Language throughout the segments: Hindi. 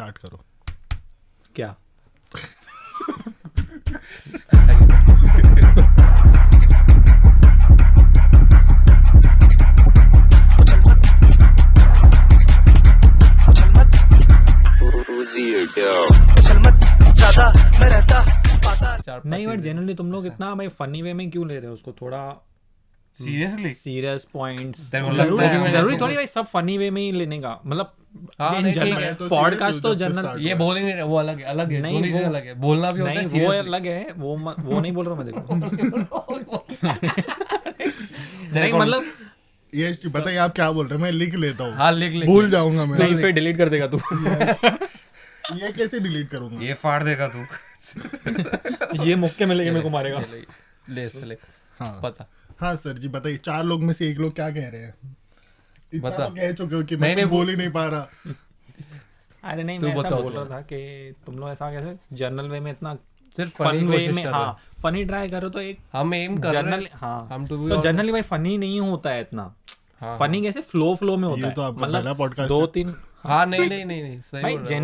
स्टार्ट करो। क्या नहीं, बट जनरली तुम लोग इतना भाई फनी वे में क्यों ले रहे हो उसको? थोड़ा सीरियसली सीरियस पॉइंट्स लगता है जरूरी थोड़ी भाई सब फनी वे में ही लेने का, मतलब मैं तो पॉडकास्ट serious तो हूँ जब से जनरल start ये बोल ही नहीं रहे, वो अलग है, अलग है, नहीं, दोनों चीजें वो- अलग है, बोलना भी होता है नहीं वो seriously। अलग है, वो नहीं बोल रहा हूँ मैं, देखो तेरे नहीं को- मतलब ये बताइए आप क्या बोल रहे हैं, मैं लिख लेता हूँ, हाँ लिख भूल जाऊंगा मैं। नहीं फिर डिलीट कर देगा तू ये कैसे डिलीट करूंगा? ये फाड़ देगा तू। ये मुक्के में लेके मेरे को मारेगा। ले इससे ले हाँ पता। हाँ सर जी बताइए, 4 लोग में से एक लोग क्या कह रहे हैं? इतना बता। तो कह चुके हो कि नहीं, मैं नहीं, कुछ बोल ही नहीं पा रहा। अरे नहीं, तू मैं ऐसा बताओ बोल तो। रहा था कि तुम लोग ऐसा कैसे जर्नल वे में इतना सिर्फ फन फनी वे कोशिश में, कर रहे हाँ फनी ट्राई करो तो एक हम एम कर रहे जर्नल, हैं हाँ हम to be तो honest- जनरली भाई फनी नहीं होता है इतना। हाँ, फनी कैसे फ्लो में होता ये है, तो आपका पहला podcast दो है। तीन हाँ नहीं नहीं नहीं नहीं सही भाई बोल रहे हो।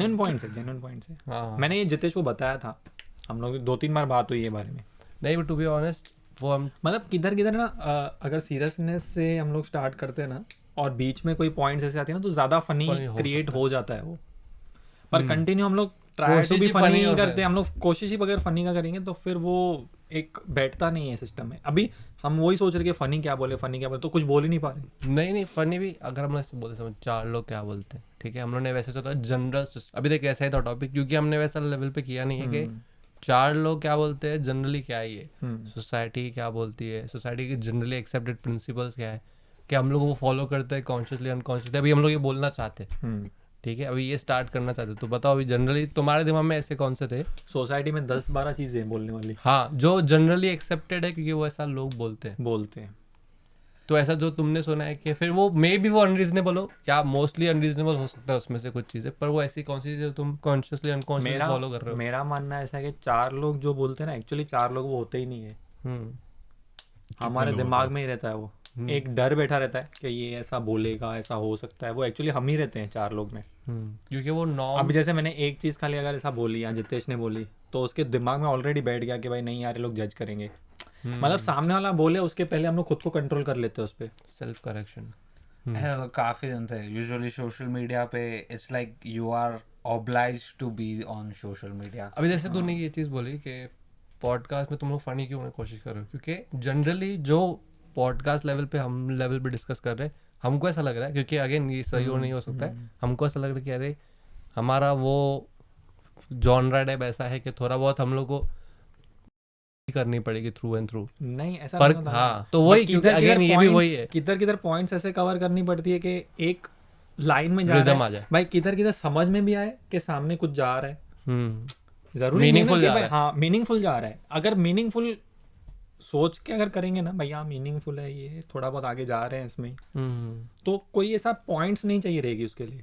जेन्युइन पॉइंट्स है। हाँ मैंने ये जितेश को बताया था, हम लोग 2-3 बार बात हुई है बारे में। नहीं बट टू बी ऑनेस्ट वो हम मतलब किधर ना अगर सीरियसनेस से हम लोग स्टार्ट करते हैं ना और बीच में कोई पॉइंट्स ऐसे आते हैं ना तो ज्यादा फनी Funny हो क्रिएट सकता हो जाता है वो। पर कंटिन्यू हम लोग ट्राई टू कोशिश भी ही funny फनी होता करते है। हैं, हम लोग कोशिश ही अगर फनी का करेंगे तो फिर वो एक बैठता नहीं है सिस्टम में। अभी हम वही सोच रहे कि फनी क्या बोले तो कुछ बोल ही नहीं पा रहे। नहीं फनी भी अगर हम ऐसे बोलते समझ 4 लोग क्या बोलते हैं, ठीक है, हम लोग ने वैसे सोचा जनरल, अभी देख ऐसा ही था टॉपिक, क्योंकि हमने वैसा लेवल पे किया नहीं है कि 4 लोग क्या बोलते हैं जनरली, क्या है ये सोसाइटी क्या बोलती है, सोसाइटी की जनरली एक्सेप्टेड प्रिंसिपल्स क्या है, कि हम लोग वो फॉलो करते हैं कॉन्शियसली अनकॉन्शियसली। अभी हम लोग ये बोलना चाहते हैं, ठीक है, अभी ये स्टार्ट करना चाहते हो, तो बताओ अभी जनरली तुम्हारे दिमाग में ऐसे कौन से थे? सोसाइटी में 10-12 चीजें हैं बोलने वाली, हाँ जो जनरली एक्सेप्टेड है क्योंकि वो ऐसा लोग बोलते हैं। तो ऐसा जो तुमने सुना है कि फिर वो मे बी वो अनरीजनेबल हो या मोस्टली अनरीजनेबल हो सकता है उसमें से कुछ चीजें, पर वो ऐसी कौन सी चीजें तुम कॉन्शियसली अनकॉन्शियसली फॉलो कर रहे हो? मेरा मानना ऐसा है कि 4 लोग जो बोलते हैं ना, एक्चुअली 4 लोग वो होते ही नहीं है, हमारे दिमाग में ही रहता है वो। एक डर बैठा रहता है कि ये ऐसा बोलेगा, ऐसा हो सकता है, वो एक्चुअली हम ही रहते हैं 4 लोग में। क्योंकि वो नॉर्म अभी जैसे मैंने एक चीज खाली अगर ऐसा बोली या जितेश ने बोली तो उसके दिमाग में ऑलरेडी बैठ गया कि भाई नहीं यार ये लोग जज करेंगे। मतलब सामने वाला बोले उसके पहले हम लोग खुद को कंट्रोल कर लेते हैं उस पर। Self correction. काफी जन से यूजुअली सोशल मीडिया पे it's like you are obliged to be on social media. अभी जैसे तूने ये चीज बोली कि पॉडकास्ट में तुम लोग फनी क्यों होने की कोशिश कर रहे हो, क्योंकि जनरली जो पॉडकास्ट लेवल पे हम लेवल पे डिस्कस कर रहे हैं, हमको ऐसा लग रहा है, क्योंकि अगेन ये सही हो नहीं हो सकता है, हमको ऐसा लग रहा है कि अरे हमारा वो जॉनरा टाइप ऐसा है कि थोड़ा बहुत हम लोग को करनी पड़ेगी थ्रू एंड थ्रू। नहीं ऐसा पर नहीं होता। हाँ तो वही, क्योंकि अगेन ये भी वही है, किधर पॉइंट्स ऐसे कवर करनी पड़ती है कि एक लाइन में जा रिदम रहा आ है जाए। भाई, किधर समझ में भी आए कि सामने कुछ जा रहा है। जरूरी नहीं है Meaningful कि जा भाई रहा है। हाँ मीनिंगफुल जा रहा है। अगर मीनिंगफुल सोच के अगर करेंगे ना भाई, हाँ मीनिंगफुल है ये, थोड़ा बहुत आगे जा रहे हैं इसमें, तो कोई ऐसा पॉइंट्स नहीं चाहिए रहेगी उसके लिए।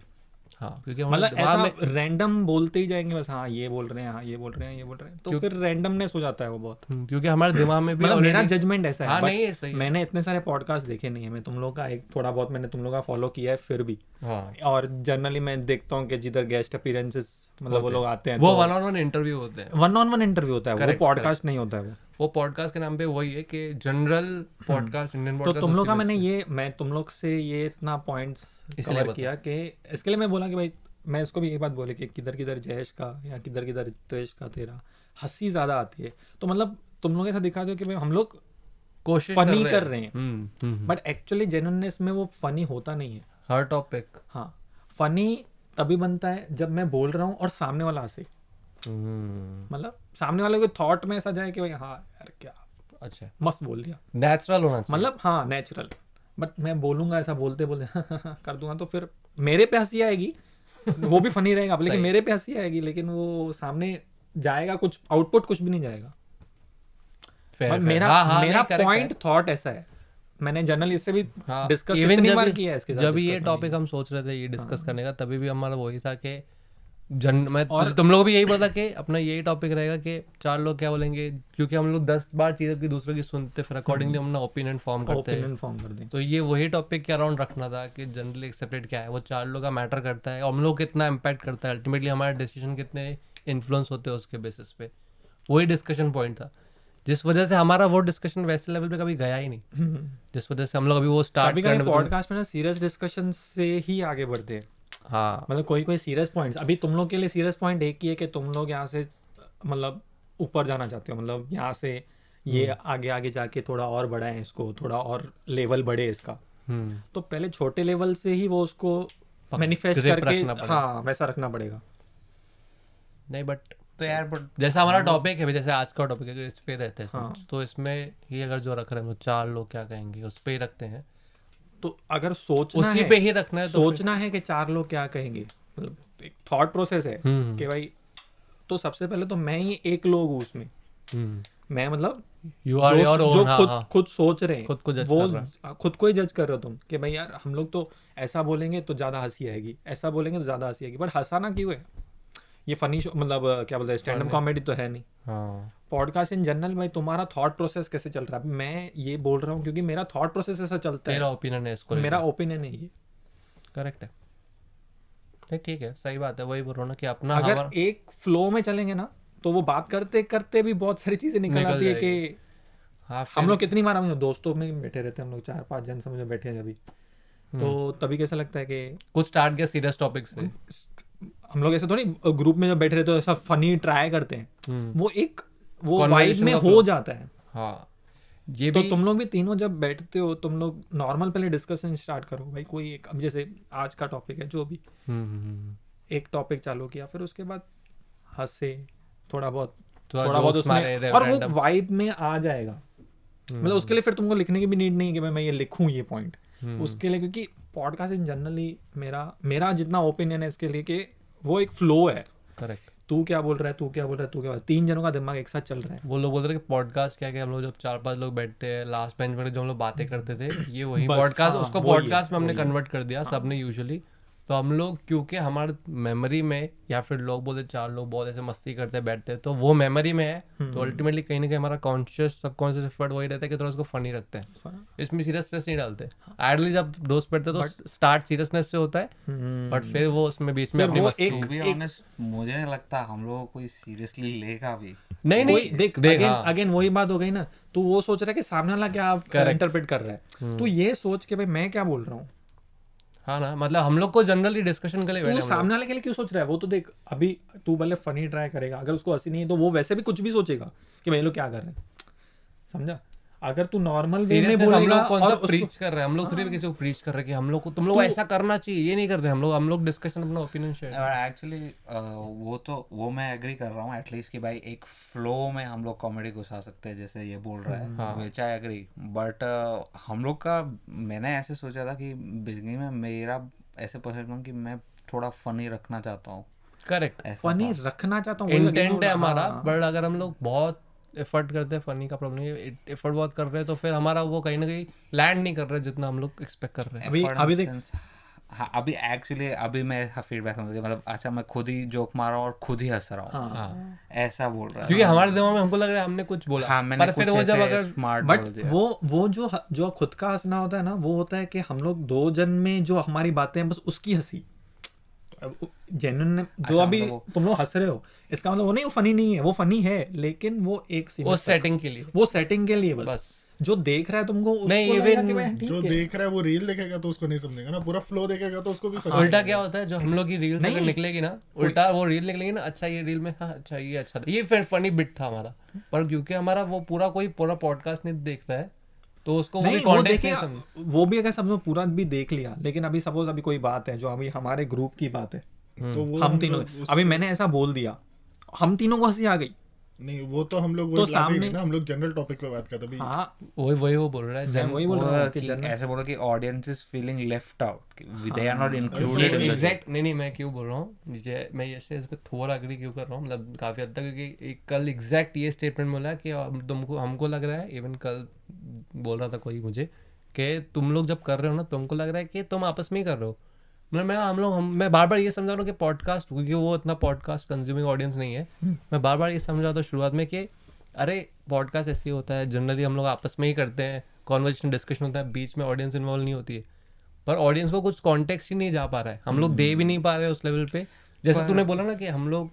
हाँ क्योंकि मतलब ऐसा रैंडम बोलते ही जाएंगे बस, हाँ ये बोल रहे हैं, हाँ ये बोल रहे हैं, ये बोल रहे हैं, तो फिर रैंडमनेस हो जाता है वो बहुत। क्योंकि हमारे दिमाग में भी मतलब मेरा already- जजमेंट ऐसा है। हाँ but नहीं है सही है। मैंने इतने सारे पॉडकास्ट देखे नहीं है, मैं तुम लोग का एक थोड़ा बहुत मैंने तुम लोग का फॉलो किया है फिर भी। हाँ और जनरली मैं देखता हूँ कि जिधर गेस्ट अपीयरेंसेस मतलब वो लोग आते हैं वो 1-on-1 इंटरव्यू होते हैं, 1-on-1 इंटरव्यू होता है, वो Correct, पॉडकास्ट नहीं होता है वो पॉडकास्ट के नाम पे वही है कि जनरल पॉडकास्ट, इंडियन तो पॉडकास्ट। तुम लोग का मैं तुम लोग से ये इतना पॉइंट्स इसलिए कवर बता। किया कि इसके लिए मैं बोला कि भाई मैं इसको भी एक बात बोले कि किधर जयेश का या किधर रितेश का तेरा हंसी ज्यादा आती है, तो मतलब तुम लोग ऐसा दिखा दो कि भाई हम लोग कोशिश फनी कर रहे हैं, बट एक्चुअली जेन्युइननेस में वो फनी होता नहीं है। हर टॉपिक हाँ फनी तभी बनता है जब मैं बोल रहा हूँ और सामने वाला हंसे, मतलब सामने वाले को थॉट में ऐसा जाए कि भाई हाँ यार क्या अच्छा मस्त बोल दिया, नेचुरल होना चाहिए, मतलब हाँ नेचुरल। बट मैं बोलूंगा ऐसा बोलते कर दूंगा तो फिर मेरे पे हंसी आएगी, वो भी फनी रहेगा लेकिन मेरे पे हंसी आएगी, लेकिन वो सामने जाएगा कुछ आउटपुट कुछ भी नहीं जाएगा। Fair, मेरा fair. हाँ, मेरा नहीं, correct पॉइंट है। थॉट ऐसा है, मैंने जनरली इससे भी हाँ, डिस्कस even कितनी जब बार भी- किया है इसके साथ। जब ये discuss टॉपिक करने हम सोच रहे थे ये डिस्कस करने का, तभी भी हमारा वही था कि तुम लोग भी यही बोला कि अपना यही टॉपिक रहेगा कि 4 लोग क्या बोलेंगे, क्योंकि हम लोग 10 बार चीज़ों की दूसरों की सुनते फिर अकॉर्डिंगली हम अपना ओपिनियन फॉर्म करते हैं। ओपिनियन फॉर्म कर दें। तो ये वही टॉपिक के अराउंड रखना था कि जनरली एक्सेप्टेड क्या है, वो 4 लोग का मैटर करता है, और हम लोग कितना इम्पैक्ट करता है, अल्टीमेटली हमारे डिसीजन कितने इन्फ्लुएंस होते हैं उसके बेसिस पे, वही डिस्कशन पॉइंट था, जिस वजह से हमारा वो डिस्कशन वैसे लेवल पे कभी गया ही नहीं, जिस वजह से हम लोग अभी वो स्टार्ट करने पॉडकास्ट में ना सीरियस डिस्कशन से ही आगे बढ़ते हैं। हाँ, मतलब कोई सीरियस पॉइंट्स, अभी तुम लोग के लिए सीरियस पॉइंट एक ही है कि तुम लोग यहाँ से मतलब ऊपर जाना चाहते हो, मतलब यहाँ से ये आगे आगे जाके थोड़ा और बढ़ाएं इसको, थोड़ा और लेवल बढ़े इसका। तो पहले छोटे लेवल से ही वो उसको मैनिफेस्ट करके हाँ वैसा रखना पड़ेगा। नहीं बट तो यार बट जैसा हमारा टॉपिक है, जैसे आज का टॉपिक है, इस पे रहते हैं तो इसमें ही अगर जो रख रहे हैं 4 लोग क्या कहेंगे उस पे ही रखते हैं, तो अगर सोचना उसी है, पे ही रखना है, तो सोचना है कि 4 लोग क्या कहेंगे, मतलब एक थॉट प्रोसेस है कि भाई, तो सबसे पहले तो मैं ही एक लोग हूँ उसमें, मैं मतलब जो खुद सोच रहे हैं, खुद को जज वो कर रहा खुद को ही जज कर रहे हो तुम कि भाई यार हम लोग तो ऐसा बोलेंगे तो ज्यादा हंसी आएगी, ऐसा बोलेंगे तो ज्यादा हंसी आएगी, बट हंसाना क्यों है? ये फनी शो मतलब क्या बोलते हैं, स्टैंड अप कॉमेडी तो है नहीं। पॉडकास्ट इन जनरल भाई तुम्हारा थॉट प्रोसेस कैसे चल रहा है, मैं ये बोल रहा हूँ क्योंकि मेरा थॉट प्रोसेस ऐसा चलता है, तेरा ओपिनियन है इसको, मेरा ओपिनियन है ये, करेक्ट है, ठीक है, सही बात है, वही बोल रहा हूँ ना कि अपना अगर एक फ्लो में चलेंगे ना तो वो बात करते करते भी बहुत सारी चीजें निकल आती है कि हम लोग कितनी बार हम दोस्तों में बैठे रहते हैं, हम लोग 4-5 जन समझो बैठे हैं अभी, तो तभी कैसा लगता है कि कुछ स्टार्ट किया सीरियस टॉपिक से, हम लोग ऐसे थोड़ी ग्रुप में जब बैठे रहते हो ऐसा फनी ट्राई करते हैं, वो वाइब में हो जाता है। हाँ, ये तो भी तुम लोग भी तीनों जब बैठते हो तुम लोग नॉर्मल पहले डिस्कशन स्टार्ट करो भाई, कोई एक, अब जैसे आज का टॉपिक है जो भी, एक टॉपिक चालू किया, फिर उसके बाद हंसे थोड़ा बहुत उसमें, और वो वाइब में आ जाएगा। मतलब उसके लिए फिर तुमको लिखने की भी नीड नहीं है कि भाई मैं ये लिखूं ये पॉइंट, उसके लिए, क्योंकि पॉडकास्ट इन जनरली मेरा जितना ओपिनियन है इसके लिए कि वो एक फ्लो है। करेक्ट, तू क्या बोल रहा है, तू क्या बोल रहा है, तू क्या बोल रहा है, 3 जनों का दिमाग एक साथ चल रहा है। वो लोग बोल रहे हैं कि पॉडकास्ट क्या हम लोग जब 4-5 लोग बैठते हैं लास्ट बेंच पर जो हम लोग बातें करते थे, ये वही पॉडकास्ट, उसको पॉडकास्ट में हमने कन्वर्ट कर दिया सबने यूजुअली। तो हम लोग क्योंकि हमारे मेमोरी में, या फिर लोग बोलते 4 लोग बहुत ऐसे मस्ती करते बैठते हैं, तो वो मेमोरी में है, तो अल्टीमेटली कहीं ना कहीं हमारा कॉन्शियस सबकॉन्शियस एफर्ट वही रहता है कि थोड़ा उसको फनी रखते हैं, इसमें सीरियसनेस नहीं डालते। आइडली जब दोस्त बैठते तो स्टार्ट सीरियसनेस से होता है, बट फिर वो उसमें बीच में अपनी मस्ती। टू बी ऑनेस्ट मुझे नहीं लगता हम लोग कोई सीरियसली लेगा भी। नहीं देख अगेन वही बात हो गई ना, तू वो सोच रहा है कि सामने वाला क्या इंटरप्रेट कर रहा है, तू ये सोच के भाई मैं क्या बोल रहा हूँ। हाँ ना, मतलब हम लोग को जनरली डिस्कशन के लिए तू सामने वाले के लिए क्यों सोच रहा है, वो तो देख अभी तू भले फनी ट्राई करेगा, अगर उसको हंसी नहीं है तो वो वैसे भी कुछ भी सोचेगा कि भाई लोग क्या कर रहे हैं, समझा। अगर तू नॉर्मल वे में बोलेगा, हम लोग कौन सा प्रीच कर रहे हैं, हम लोग थोड़ी किसी को प्रीच कर रहे हैं कि हम लोग को तुम लोग ऐसा करना चाहिए, ये नहीं कर रहे हम लोग डिस्कशन अपना ओपिनियन शेयर। एक्चुअली वो मैं एग्री कर रहा हूँ एटलीस्ट कि भाई एक फ्लो में हम लोग कॉमेडी घुसा सकते हैं, जैसे ये बोल रहा है, व्हिच आई एग्री। बट हम लोग का, मैंने ऐसे सोचा था कि बिजनेस में मेरा ऐसे पसंद हूँ कि मैं थोड़ा फनी रखना चाहता हूँ। करेक्ट, फनी रखना चाहता हूँ, इंटेंट है हमारा, बट अगर हम लोग बहुत एफर्ट करते हैं, फनी का प्रॉब्लम नहीं है, एफर्ट बहुत कर रहे हैं तो फिर हमारा वो कहीं ना कहीं लैंड नहीं कर रहा है जितना हम लोग एक्सपेक्ट कर रहे हैं। अभी देख, हाँ अभी एक्चुअली अभी मैं फीडबैक समझ गया, मतलब अच्छा मैं खुद ही जोक मार रहा हूँ और खुद ही हंस रहा हूँ, हाँ, ऐसा बोल रहा है, क्योंकि हमारे दिमाग में हमको लग रहा है हमने कुछ बोला, हाँ, पर फिर वो जब अगर स्मार्ट, बट वो जो खुद का हंसना होता है ना, वो होता है कि हम लोग 2 जन में जो हमारी बातें हैं बस उसकी हंसी जेन्युइन, जो अभी तुम लोग हंस रहे हो इसका मतलब वो नहीं, वो फनी नहीं है, वो फनी है लेकिन वो एक वो सेटिंग के लिए, वो सेटिंग के लिए बस। जो देख रहा है तुमको उसको नहीं, लगेगा कि भाई ठीक जो है। देख रहा है वो रील देखेगा तो उसको नहीं समझेगा ना, पूरा फ्लो देखेगा तो उसको भी समझ उल्टा क्या होता है, जो हम लोग की रील से अगर निकलेगी ना, उल्टा वो रील निकलेगी ना, अच्छा ये रील में, हाँ अच्छा ये अच्छा था, ये फिर फनी बिट था हमारा, पर क्योंकि हमारा वो पूरा पॉडकास्ट नहीं देख रहा है तो उसको वो भी कॉन्टेक्स्ट नहीं समझ, वो भी अगर समझो पूरा भी देख लिया, लेकिन अभी सपोज अभी कोई बात है जो अभी हमारे ग्रुप की बात है, तो वो हम तीनों, अभी मैंने ऐसा बोल दिया, हम तीनों को हंसी आ गई, नहीं वो तो हम लोग तो वही लाते ही सामने नहीं ना, हम लोग जनरल टॉपिक पे बात करते हैं। हाँ वही वो बोल रहा है, मैं वही बोल रहा हूँ कि ऐसे बोलो कि audience is feeling left out, they are not included in the exact. नहीं मैं क्यों बोल रहा हूँ, मैं ऐसे इस पे थोड़ा एग्री क्यों कर रहा हूँ, मतलब काफी हद तक, क्योंकि एक कल एग्जैक्ट ये स्टेटमेंट बोला कि हमको लग रहा है, इवन कल बोल रहा था कोई मुझे कि तुम लोग जब कर रहे हो ना तुमको लग रहा है कि तुम आपस में ही कर रहे हो, मैं बार बार ये समझा रहा हूँ कि पॉडकास्ट, क्योंकि वो इतना पॉडकास्ट कंज्यूमिंग ऑडियंस नहीं है, मैं बार बार ये समझा रहा था शुरुआत में कि अरे पॉडकास्ट ऐसे ही होता है, जनरली हम लोग आपस में ही करते हैं, कॉन्वर्सेशन डिस्कशन होता है, बीच में ऑडियंस इन्वॉल्व नहीं होती है, पर ऑडियंस को कुछ कॉन्टेक्स्ट ही नहीं जा पा रहा है, हम लोग दे भी नहीं पा रहे उस लेवल पे, जैसे तूने बोला ना कि हम लोग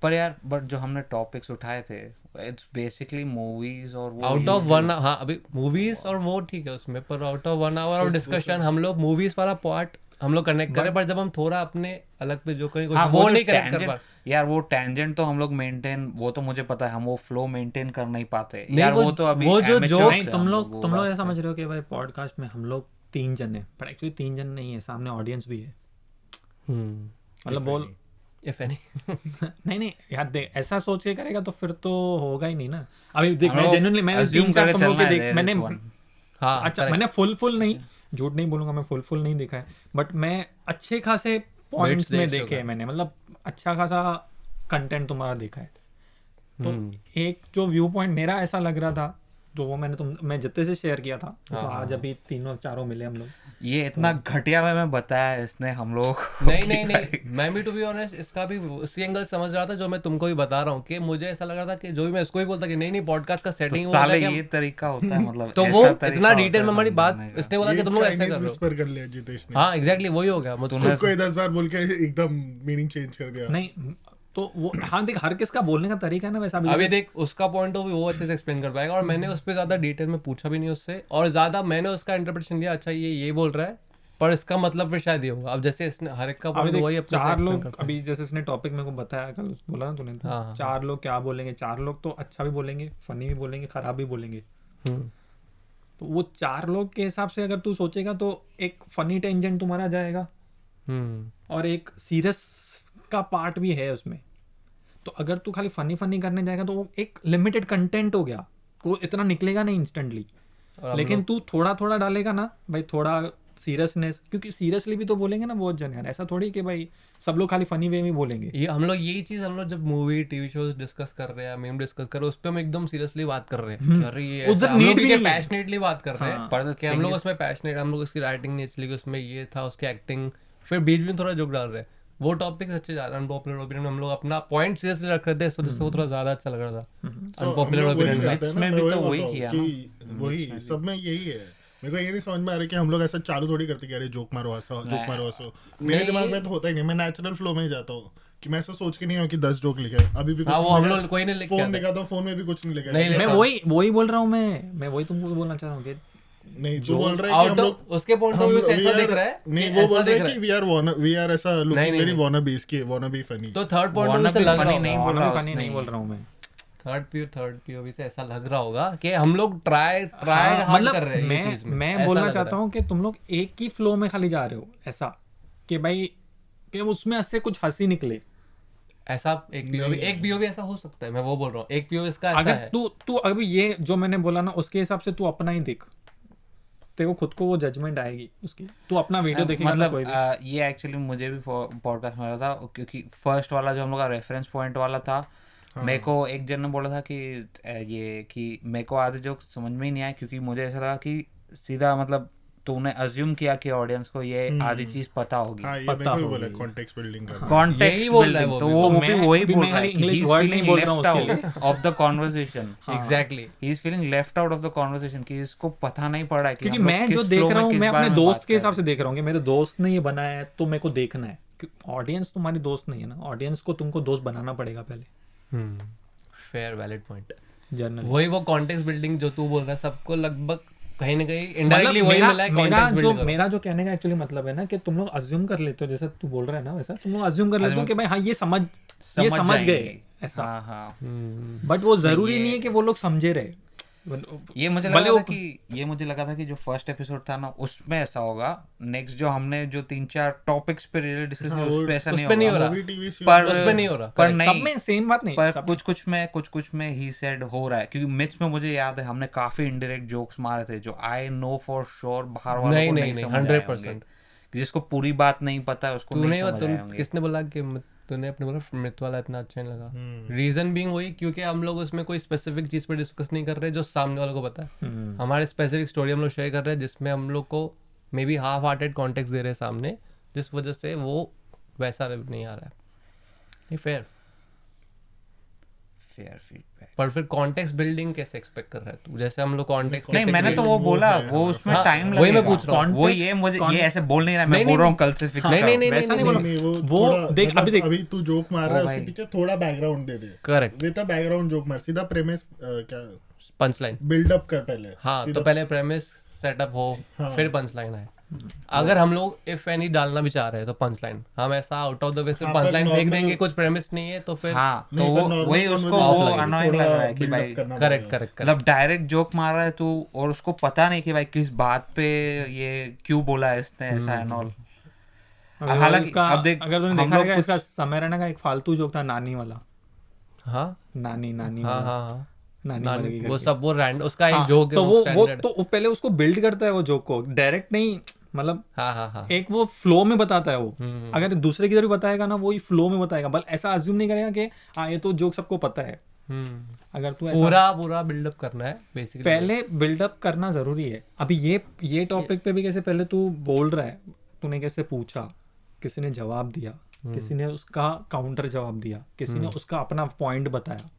पर यार बट जो हमने टॉपिक्स उठाए थे इट्स बेसिकली मूवीज और वो आउट ऑफ 1 हाँ अभी मूवीज और वो ठीक है उसमें, पर out of 1 hour of discussion हम लोग मूवीज वाला पार्ट हम लोग कनेक्ट करें, पर जब हम थोड़ा अपने अलग पे जो कहीं वो नहीं कनेक्ट कर पा यार, वो टेंजेंट तो हम लोग मेंटेन, वो तो मुझे पता है हम वो फ्लो मेंटेन कर नहीं पाते यार, वो तो अभी वो जो नहीं, तुम लोग ऐसा समझ रहे हो कि भाई पॉडकास्ट में हम लोग 3 जन है, पर एक्चुअली 3 जन नहीं है, सामने ऑडियंस भी है, मतलब बोल इफ एनी नहीं यार देख, ऐसा सोच के करेगा तो फिर तो होगा ही नहीं ना। अभी देख मैं जेन्युइनली मैंने 3-4 तुम लोग के देख मैंने हाँ अच्छा मैंने फुल नहीं, झूठ नहीं बोलूंगा, मैं फुल नहीं देखा है, बट मैं अच्छे खासे पॉइंट्स में देखे मैंने, मतलब अच्छा खासा कंटेंट तुम्हारा देखा है। तो एक जो व्यू पॉइंट मेरा ऐसा लग रहा था, तो वो मैं जितने से शेयर किया था, तो आज अभी 3-4 मिले हम लोग। ये इतना घटिया में बताया इसने हम लोग नहीं मैं भी टू बी ऑनेस्ट इसका भी उसी एंगल समझ रहा था जो मैं तुमको भी बता रहा हूँ, कि मुझे ऐसा लग रहा था कि जो भी मैं इसको भी बोलता कि नहीं पॉडकास्ट का सेटिंग तो साले ये तरीका होता है, मतलब तो वो इतना डिटेल में हमारी बात इसने बोला कि तुम लोग ऐसा कर विस्पर कर लिया जितेश ने। हाँ एग्जैक्टली वही हो गया, तुमने कोई 10 बार बोल के एकदम मीनिंग चेंज कर दिया। नहीं तो वो हाँ देख, हर किसका बोलने का तरीका है ना वैसा। अभी देख उसका पॉइंट ऑफ व्यू वो अच्छे से एक्सप्लेन कर पाएगा, और मैंने उस पर ज्यादा डिटेल में पूछा भी नहीं उससे, और ज्यादा मैंने उसका इंटरप्रिटेशन लिया, अच्छा ये बोल रहा है, पर इसका मतलब फिर शायद ये होगा। अब जैसे इसने हर एक का पॉइंट वही अपने 4 लोग अभी जैसे इसने टॉपिक मेरे को बताया, कल बोला ना तूने, 4 लोग क्या बोलेंगे, 4 लोग तो अच्छा भी बोलेंगे, फनी भी बोलेंगे, खराब भी बोलेंगे। तो वो 4 लोग के हिसाब से अगर तू सोचेगा तो एक फनी टेंजेंट तुम्हारा जाएगा, और एक सीरियस का पार्ट भी है उसमें। तो अगर तू खाली फनी करने जाएगा तो वो एक लिमिटेड कंटेंट हो गया, वो इतना निकलेगा नहीं इंस्टेंटली। लेकिन तू थोड़ा डालेगा ना भाई, थोड़ा सीरियसनेस, क्योंकि सीरियसली भी तो बोलेंगे ना बहुत जन यार, ऐसा थोड़ी कि भाई सब लोग खाली फनी वे में बोलेंगे। ये हम लोग यही चीज हम लोग जब मूवी टीवी शोज डिस्कस कर रहे हैं, मीम डिस्कस कर रहे हैं, उस पे हम एकदम सीरियसली बात कर रहे हैं, अरे ये उधर नीड भी पैशनेटली बात कर रहे हैं कि हम लोग उसमें पैशनेट, हम लोग उसकी राइटिंग नहीं इसलिए उसमें ये था, उसकी एक्टिंग, फिर बीच में थोड़ा जोक डाल रहे हैं, वो टॉपिक अच्छे ज्यादा अनपॉपुलर ओपिनियन हम लोग अपना पॉइंट सीरियसली रख रहे थे, इस वजह से वो थोड़ा ज्यादा अच्छा लग रहा था। अनपॉपुलर ओपिनियन में भी तो वही किया ना, वही सब में यही है। मेरे को ये नहीं समझ में आ रहा कि हम लोग ऐसा चालू थोड़ी करते कि अरे जोक मारो ऐसा, जोक मारो ऐसा। मेरे दिमाग में तो होता ही नहीं, मैं नेचुरल फ्लो में ही जाता हूँ कि मैं ऐसा सोच के नहीं हूँ कि 10 जोक लिखे, अभी भी वो हम लोग कोई नहीं लिखा, फोन दिखाता हूँ, फोन में भी कुछ नहीं लिखा। मैं वही बोल रहा हूँ, मैं वही तुमको बोलना चाह रहा हूँ कि नहीं जो बोल रहा है कि हम लोग उसके पॉइंट ऑफ व्यू से ऐसा दिख रहा है, नहीं वो बोल रहा है कि वी आर ऐसा लुकिंग वेरी वानाबीज की वानाबी फनी। तो थर्ड पॉइंट ऑफ व्यू से लग रहा है, नहीं बोल रहा हूँ मैं, थर्ड पीओवी से ऐसा लग रहा होगा कि हम लोग ट्राई हार्ड कर रहे हैं ये चीज में। मैं बोलना चाहता हूँ कि तुम लोग एक ही फ्लो में खाली जा रहे हो, ऐसा कि भाई कि उसमें ऐसे कुछ हंसी निकले, ऐसा एक पीओवी ऐसा हो सकता है। मैं वो बोल रहा हूँ एक पीओवी इसका ऐसा है। अगर तू अभी ये जो मैंने बोला ना उसके हिसाब से तू अपना ही देख, तेरे को खुद को वो जजमेंट आएगी उसकी, तू अपना वीडियो देखेगा। मतलब ये एक्चुअली मुझे भी पॉडकास्ट में था, क्योंकि फर्स्ट वाला जो हम लोग का रेफरेंस पॉइंट वाला था, मेरे को एक जन ने बोला था कि ये कि मेरे को आधे जोक समझ में ही नहीं आया, क्योंकि मुझे ऐसा लगा कि सीधा मतलब तूने अज्यूम किया कि ऑडियंस को ये आधी चीज पता होगी। पता होगी, कॉन्टेक्स्ट बिल्डिंग का कॉन्टेक्स्ट बिल्डिंग, तो वो वही बोल रहा है कि इंग्लिश वर्ड नहीं बोल रहा हूं उसके लिए of the conversation. Exactly he is feeling left out of the conversation, कि इसको पता नहीं पड़ रहा है, क्योंकि मैं जो देख रहा हूं मैं अपने दोस्त के हिसाब से देख रहा हूं कि मेरे दोस्त ने ये बनाया है तो मेरे को देखना है। ऑडियंस तुम्हारी दोस्त नहीं है ना, ऑडियंस को तुमको दोस्त बनाना पड़ेगा पहले। Fair valid point. जनरल वही वो कॉन्टेक्स्ट बिल्डिंग जो तू बोल रहा है, सबको लगभग कहीं ना कहीं इनडायरेक्टली वही मिला है कॉन्टेक्स्ट बिल्डिंग। मेरा जो कहने का एक्चुअली मतलब है ना कि तुम लोग अज्यूम कर लेते हो, जैसा तू बोल रहा है ना वैसा तुम लोग अज्यूम कर लेते हो कि भाई हाँ ये समझ गए ऐसा, बट वो जरूरी नहीं है कि वो लोग समझे रहे। ये मुझे लगा था कि जो फर्स्ट एपिसोड था ना उसमें ऐसा होगा, नेक्स्ट जो हमने जो 3-4 टॉपिक्स पे रिलेटेड डिस्कस किया उस पे ऐसा नहीं हो रहा, पर नहीं, सब में सेम बात नहीं, पर कुछ में ही सेड हो रहा है। क्योंकि मिथ्स में मुझे याद है हमने काफी इनडायरेक्ट जोक्स मारे थे जो आई नो फॉर श्योर बाहर वालों को नहीं समझ आए होंगे, जिसको पूरी बात नहीं पता है उसको नहीं समझ आए होंगे। किसने बोला कि तूने अपने बोला मिथ वाला इतना अच्छा नहीं लगा? रीजन बीइंग वही क्योंकि हम लोग उसमें कोई स्पेसिफिक चीज पर डिस्कस नहीं कर रहे जो सामने वालों को पता है। हमारे स्पेसिफिक स्टोरी हम लोग शेयर कर रहे हैं जिसमें हम लोग को maybe half hearted context दे रहे हैं सामने, जिस वजह से वो वैसा नहीं आ रहा है। नहीं फेयर फीडबैक। पर फिर कॉन्टेक्स्ट बिल्डिंग कैसे एक्सपेक्ट कर रहा है तू? जैसे हम लोग कॉन्टेक्स्ट नहीं मैंने तो वो बोला, वो उसमें हाँ, टाइम वही मैं लगेगा। पूछ रहा हूँ। वो ये मुझे ये ऐसे बोल नहीं रहा, मैं नहीं, बोल रहा हूँ नहीं, कल से फिक्स नहीं, नहीं, नहीं, वैसा नहीं नहीं, बोला। नहीं, वो थोड़ा, देख, मतलब अभी देख। अभी तू जोक मार रहा है, ओ उसके भाई। पीछे थोड़ा background they they. Correct. With background joke मार, सीधा प्रेमिस क्या पंच लाइन। बिल्डअप कर पहले। हाँ, तो सीधा- पहले प्रेमिस सेटअप हो, हाँ। फिर पंच लाइन आए। अगर हम लोग इफ एनी डालना भी चाह रहे हैं तो पंच लाइन, हम ऐसा आउट ऑफ द वे से हाँ, पंच पर लाइन फेंक normal- देंगे, कुछ प्रेमिस नहीं है तो फिर हाँ, तो नहीं, पर वो normal वही उसको conversation वो लगेगी, अनोइंग लग रहा है कि build भाई up करना करेक्ट पड़ेगा। करेक्ट मतलब डायरेक्ट जोक मार रहा है तू और उसको पता नहीं कि भाई किस बात पे ये क्यों बोला है इसने ऐसा एंड ऑल। हालांकि इसका अब देख, अगर तूने हम देखा लोग रहेगा, कुछ- इसका समय रहना का एक फालतू जोक था नानी वाला। हाँ नानी हाँ वाला। हाँ हाँ नानी मर गई वो करके। सब वो रैंड उसका एक हाँ, जोक है तो वो वो स्टैंडर्ड। तो वो पहले उसको बिल्ड करता है वो जोक को, डायरेक्ट नहीं, मतलब हाँ हाँ हाँ एक वो फ्लो में बताता है वो। अगर दूसरे की तरफ भी बताएगा ना, वो ही फ्लो में बताएगा, बल ऐसा अज्यूम नहीं करेगा कि हाँ ये तो जोक सबको पता है। अगर तू ऐसा पूरा पूरा बिल्डअप करना है बेसिकली। पहले बिल्डअप करना जरूरी है। अभी ये टॉपिक पे भी कैसे पहले तू बोल रहा है, तूने कैसे पूछा, किसी ने जवाब दिया, किसी ने उसका काउंटर जवाब दिया, किसी ने उसका अपना पॉइंट बताया,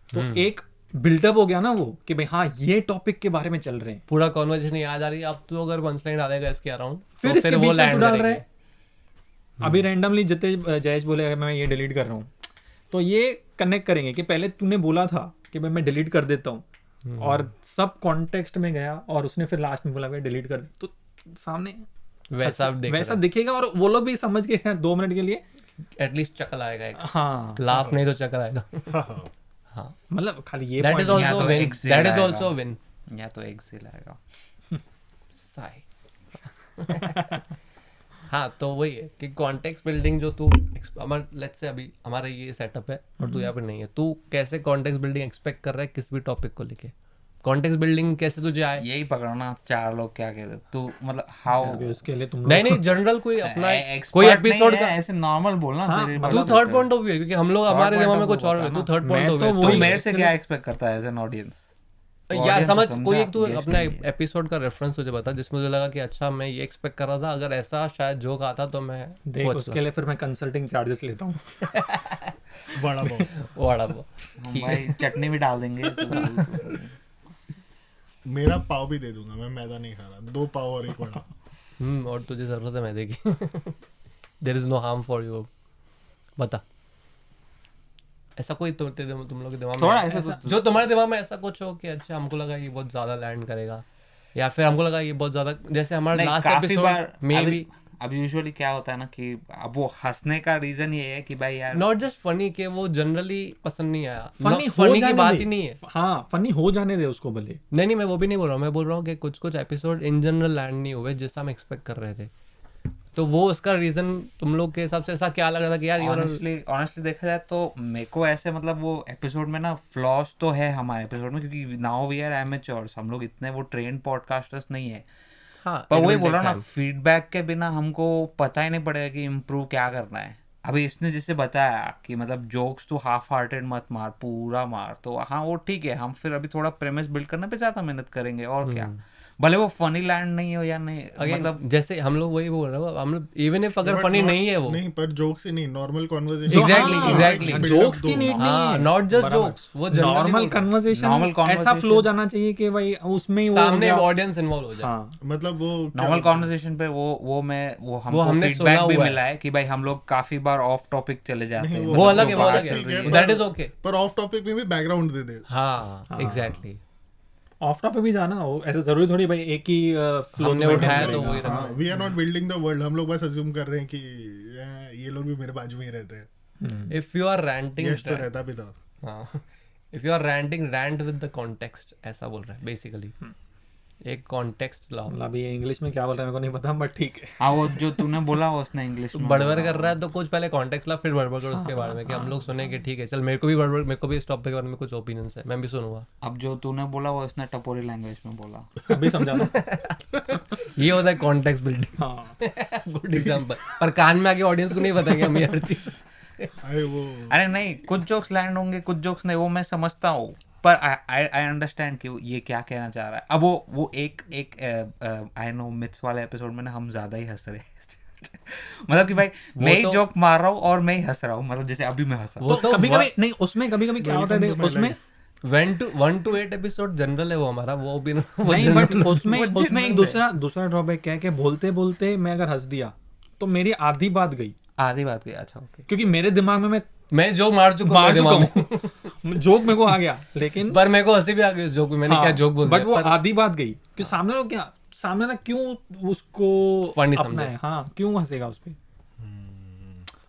तो एक बिल्डअप हो गया ना वो कि भाई हाँ ये टॉपिक के बारे में चल रहे हैं। पूरा कॉन्वर्सेशन याद आ रही है। अब तो अगर पंच लाइन डालेगा इसके अराउंड फिर तो इसके फिर वो बीच में तू लैंड डाल रहा करेगी। है। अभी रैंडमली जितने जयेश बोले मैं ये डिलीट कर रहा हूँ, तो ये कनेक्ट करेंगे कि पहले तूने बोला था कि भाई मैं डिलीट कर देता हूँ, और सब कॉन्टेक्स्ट में गया और उसने फिर लास्ट में बोला भाई डिलीट कर दे, तो सामने वैसा दिखेगा और वो लोग भी समझ गए हैं 2 मिनट के लिए। एटलीस्ट चकल आएगा एक। हाँ, लाफ नहीं तो चकल आएगा। हाँ, हाँ, मतलब खाली ये दैट इज point आल्सो तो विन, एक से दैट इज आएगा। Also win. या तो एक से लाएगा। साई। हाँ, तो वही है कि कॉन्टेक्स्ट बिल्डिंग जो तू लेट्स से अभी हमारा ये सेटअप है और तू यहाँ पे नहीं है, तू कैसे कॉन्टेक्स्ट बिल्डिंग एक्सपेक्ट कर रहा है किसी भी टॉपिक को लेके? कॉन्टेक्स्ट बिल्डिंग कैसे तुझे आए? यही पकड़ना 4 लोग क्या कहते तू, मतलब हाउ अभी उसके लिए तुम नहीं नहीं, जनरल कोई अपना expert कोई नहीं एपिसोड है, का ऐसे नॉर्मल बोलना। हाँ, तेरे तू बात थर्ड पे। पॉइंट ऑफ व्यू है, क्योंकि हम लोग हमारे point दिमाग में of कुछ view और होता है। है तू ना। थर्ड पॉइंट मैं ऑफ तो व्यू तू वही- मेरे से क्या एक्सपेक्ट करता है एज एन ऑडियंस? या समझ कोई एक तू अपना एपिसोड का रेफरेंस तुझे बता जिसमें मुझे लगा कि अच्छा मैं ये एक्सपेक्ट कर रहा था, अगर ऐसा शायद जोक आता तो मैं देख उसके लिए फिर मैं कंसल्टिंग चार्जेस लेता हूँ। बड़ा बहुत। वाड़ा वो हम भाई चटनी भी डाल देंगे तो मेरा पाव भी दे दूंगा, मैं मैदा नहीं खा रहा। 2 पाव और 1 वड़ा। और तुझे जरूरत है मैदे की। There is no harm for you. बता ऐसा कोई तुम लोग के दिमाग में थोड़ा है? ऐसा कुछ- जो तुम्हारे दिमाग में ऐसा कुछ हो कि अच्छा हमको लगा ये बहुत ज्यादा लैंड करेगा, या फिर हमको लगा ये बहुत ज्यादा, जैसे हमारा नहीं, लास्ट काफी एपिसोड बार में भी अब यूजुअली क्या होता है ना कि अब वो हंसने का रीजन ये है कि भाई यार नॉट जस्ट फनी के वो जनरली पसंद नहीं आया। फनी हो फनी की जाने बात दे। ही नहीं है। हाँ, फनी हो जाने दे उसको भले। नहीं मैं वो भी नहीं बोल रहा हूँ। मैं बोल रहा हूँ कि कुछ कुछ एपिसोड इन जनरल लैंड नहीं हुए जैसा हम एक्सपेक्ट कर रहे थे, तो वो उसका रीजन तुम लोग के हिसाब से ऐसा क्या लग रहा था कि यार ऑनेस्टली देखा जाए तो मेरे को ऐसे, मतलब वो एपिसोड में ना फ्लॉस तो है हमारे एपिसोड में, क्योंकि नाउ वी आर एमेच्योर्स, हम लोग इतने वो ट्रेन पॉडकास्टर्स नहीं है। हाँ, पर वही बोल रहा ना, फीडबैक के बिना हमको पता ही नहीं पड़ेगा कि इम्प्रूव क्या करना है। अभी इसने जैसे बताया कि मतलब जोक्स तो हाफ हार्टेड मत मार, पूरा मार, तो हाँ वो ठीक है, हम फिर अभी थोड़ा प्रेमिस बिल्ड करने पे ज़्यादा मेहनत करेंगे और क्या, भले वो फनी लैंड नहीं हो या नहीं, मतलब जैसे हम लोग वही बोल रहे हो, हम लोग इवन इफ अगर फनी नहीं है वो, नहीं, पर जोक्स ही नहीं, नॉर्मल कन्वर्सेशन। एग्जैक्टली जोक्स की नीड नहीं है, नॉट जस्ट जोक्स, वो नॉर्मल कन्वर्सेशन ऐसा फ्लो जाना चाहिए कि भाई उसमें ही सामने ऑडियंस इन्वॉल्व हो जाए। हाँ, मतलब वो नॉर्मल कॉन्वर्सेशन पे वो हमको हमने फीडबैक सुना भी हुआ है मिला है कि भाई हम लोग काफी बार ऑफ टॉपिक चले जाते हैं। वो अलग है, वो अलग ठीक है, है, दैट इज ओके। पर ऑफ टॉपिक में भी बैकग्राउंड दे दे। हाँ एग्जैक्टली, ऑफ टॉपिक भी जाना हो, ऐसा जरूरी थोड़ी भाई एक ही फ्लो हमने में उठाया बैठना तो पड़ेगा। वही रखा। हाँ, we are not building the world. हम लोग बस अज्यूम कर रहे हैं कि ये लोग भी मेरे बाजू में ही रहते हैं। If you are ranting, Yash तो रहता भी था। हाँ, if you are ranting, rant with the context, ऐसा बोल रहा है बेसिकली। एक कॉन्टेक्स्ट लाओ। मतलब ये इंग्लिश में क्या बोल रहा है मेरे को नहीं पता, बट ठीक है। हाँ, वो जो तूने बोला वो उसने इंग्लिश में बड़बर कर रहा है तो कुछ पहले कॉन्टेक्स्ट ला, फिर बड़बर कर उसके बारे में कि हम लोग सुने कि ठीक है चल, मेरे को भी बड़बर, मेरे को भी इस टॉपिक के बारे में कुछ ओपिनियंस है, मैं भी सुनूंगा। अब जो तूने बोला वो उसने टपोरी लैंग्वेज में बोला। अभी समझा ना। ये होता है कॉन्टेक्स्ट बिल्डिंग। हाँ, गुड एग्जांपल। पर कान में आके ऑडियंस को नहीं बताएंगे हम ये हर चीज। अरे नहीं, कुछ जोक्स लैंड होंगे, कुछ जोक्स नहीं, वो मैं समझता हूँ, पर आई अंडरस्टैंड कि ये क्या कहना चाह रहा है। अब वो एक आई नो मिथ्स वाले एपिसोड में ना हम ज्यादा ही हंस रहे मतलब कि भाई मैं ही जोक मार रहा हूँ और मैं ही हंस रहा हूँ, मतलब जैसे अभी मैं हंसा। वो तो कभी कभी नहीं, उसमें कभी कभी क्या होता है Welcome to my उसमें life. 1 to 8 एपिसोड जनरल है वो हमारा, वो भी वो नहीं, बट general- उसमें एक दूसरा ड्रॉबैक क्या है कि बोलते बोलते मैं अगर हंस दिया तो मेरी आधी बात गई, आधी बात की, अच्छा ओके। क्योंकि मेरे दिमाग में मैं मैं जोक मार चुका मार चुका हूँ, हूँ, जोक मेरे को आ गया, लेकिन पर मेरे को हंसी भी आ गई उस जोक में, मैंने क्या जोक बोल बट दिया, वो पर आधी बात गई कि सामने लोग क्या, सामने ना क्यों उसको Funny अपना है, हाँ क्यों हंसेगा उस पे।